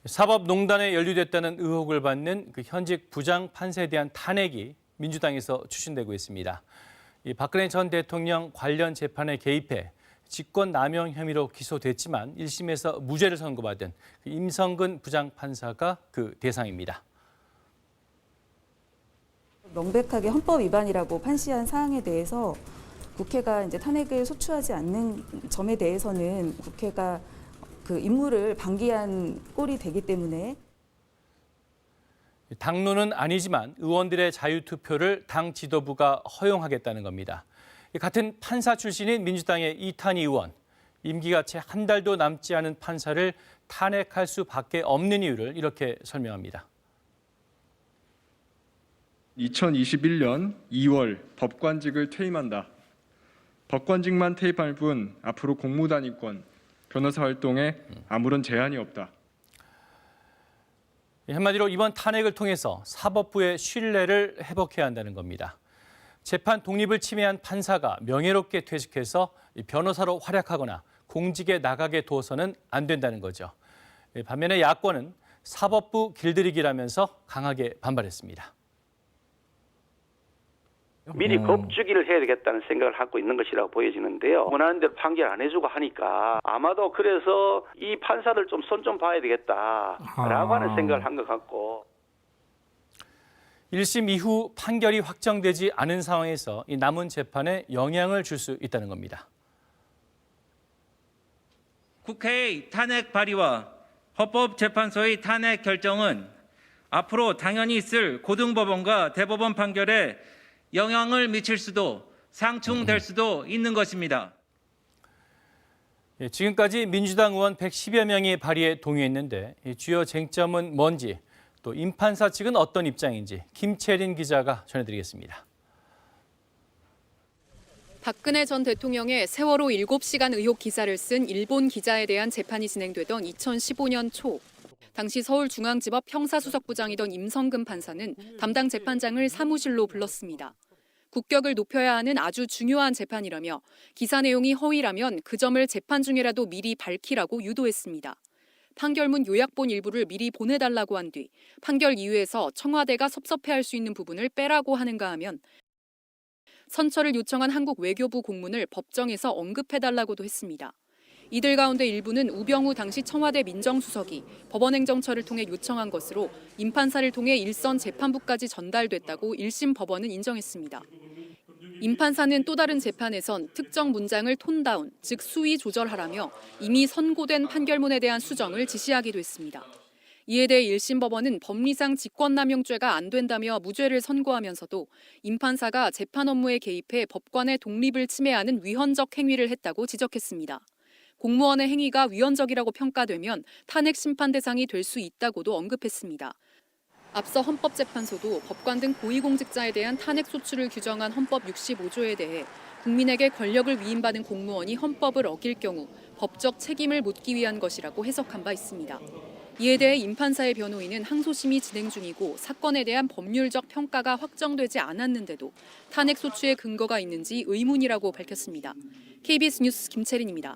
사법농단에 연루됐다는 의혹을 받는 그 현직 부장 판사에 대한 탄핵이 민주당에서 추진되고 있습니다. 이 박근혜 전 대통령 관련 재판에 개입해 직권남용 혐의로 기소됐지만 1심에서 무죄를 선고받은 그 임성근 부장 판사가 그 대상입니다. 명백하게 헌법 위반이라고 판시한 사항에 대해서 국회가 이제 탄핵을 소추하지 않는 점에 대해서는 국회가 그 임무를 방기한 꼴이 되기 때문에 당론은 아니지만 의원들의 자유투표를 당 지도부가 허용하겠다는 겁니다. 같은 판사 출신인 민주당의 이탄희 의원, 임기가 채 한 달도 남지 않은 판사를 탄핵할 수밖에 없는 이유를 이렇게 설명합니다. 2021년 2월 법관직을 퇴임한다. 법관직만 퇴임할 뿐 앞으로 공무단위권, 변호사 활동에 아무런 제한이 없다. 한마디로 이번 탄핵을 통해서 사법부의 신뢰를 회복해야 한다는 겁니다. 재판 독립을 침해한 판사가 명예롭게 퇴직해서 변호사로 활약하거나 공직에 나가게 둬서는 안 된다는 거죠. 반면에 야권은 사법부 길들이기라면서 강하게 반발했습니다. 미리 법주기를 해야 되겠다는 생각을 갖고 있는 것이라고 보여지는데요. 원하는 대로 판결 안 해주고 하니까 아마도 그래서 이 판사들 좀 손 좀 봐야 되겠다라고 하는 생각을 한 것 같고. 1심 이후 판결이 확정되지 않은 상황에서 이 남은 재판에 영향을 줄 수 있다는 겁니다. 국회의 탄핵 발의와 헌법재판소의 탄핵 결정은 앞으로 당연히 있을 고등법원과 대법원 판결에 영향을 미칠 수도 상충될 수도 있는 것입니다. 지금까지 민주당 의원 110여 명이 발의에 동의했는데 주요 쟁점은 뭔지 또 임 판사 측은 어떤 입장인지 김채린 기자가 전해드리겠습니다. 박근혜 전 대통령의 세월호 7시간 의혹 기사를 쓴 일본 기자에 대한 재판이 진행되던 2015년 초. 당시 서울중앙지법 형사수석부장이던 임성근 판사는 담당 재판장을 사무실로 불렀습니다. 국격을 높여야 하는 아주 중요한 재판이라며 기사 내용이 허위라면 그 점을 재판 중이라도 미리 밝히라고 유도했습니다. 판결문 요약본 일부를 미리 보내달라고 한 뒤 판결 이유에서 청와대가 섭섭해할 수 있는 부분을 빼라고 하는가 하면 선처를 요청한 한국 외교부 공문을 법정에서 언급해달라고도 했습니다. 이들 가운데 일부는 우병우 당시 청와대 민정수석이 법원행정처를 통해 요청한 것으로 임 판사를 통해 일선 재판부까지 전달됐다고 1심 법원은 인정했습니다. 임 판사는 또 다른 재판에선 특정 문장을 톤다운, 즉 수위 조절하라며 이미 선고된 판결문에 대한 수정을 지시하기도 했습니다. 이에 대해 1심 법원은 법리상 직권남용죄가 안 된다며 무죄를 선고하면서도 임 판사가 재판 업무에 개입해 법관의 독립을 침해하는 위헌적 행위를 했다고 지적했습니다. 공무원의 행위가 위헌적이라고 평가되면 탄핵 심판 대상이 될 수 있다고도 언급했습니다. 앞서 헌법재판소도 법관 등 고위공직자에 대한 탄핵 소추를 규정한 헌법 65조에 대해 국민에게 권력을 위임받은 공무원이 헌법을 어길 경우 법적 책임을 묻기 위한 것이라고 해석한 바 있습니다. 이에 대해 임 판사의 변호인은 항소심이 진행 중이고 사건에 대한 법률적 평가가 확정되지 않았는데도 탄핵 소추의 근거가 있는지 의문이라고 밝혔습니다. KBS 뉴스 김채린입니다.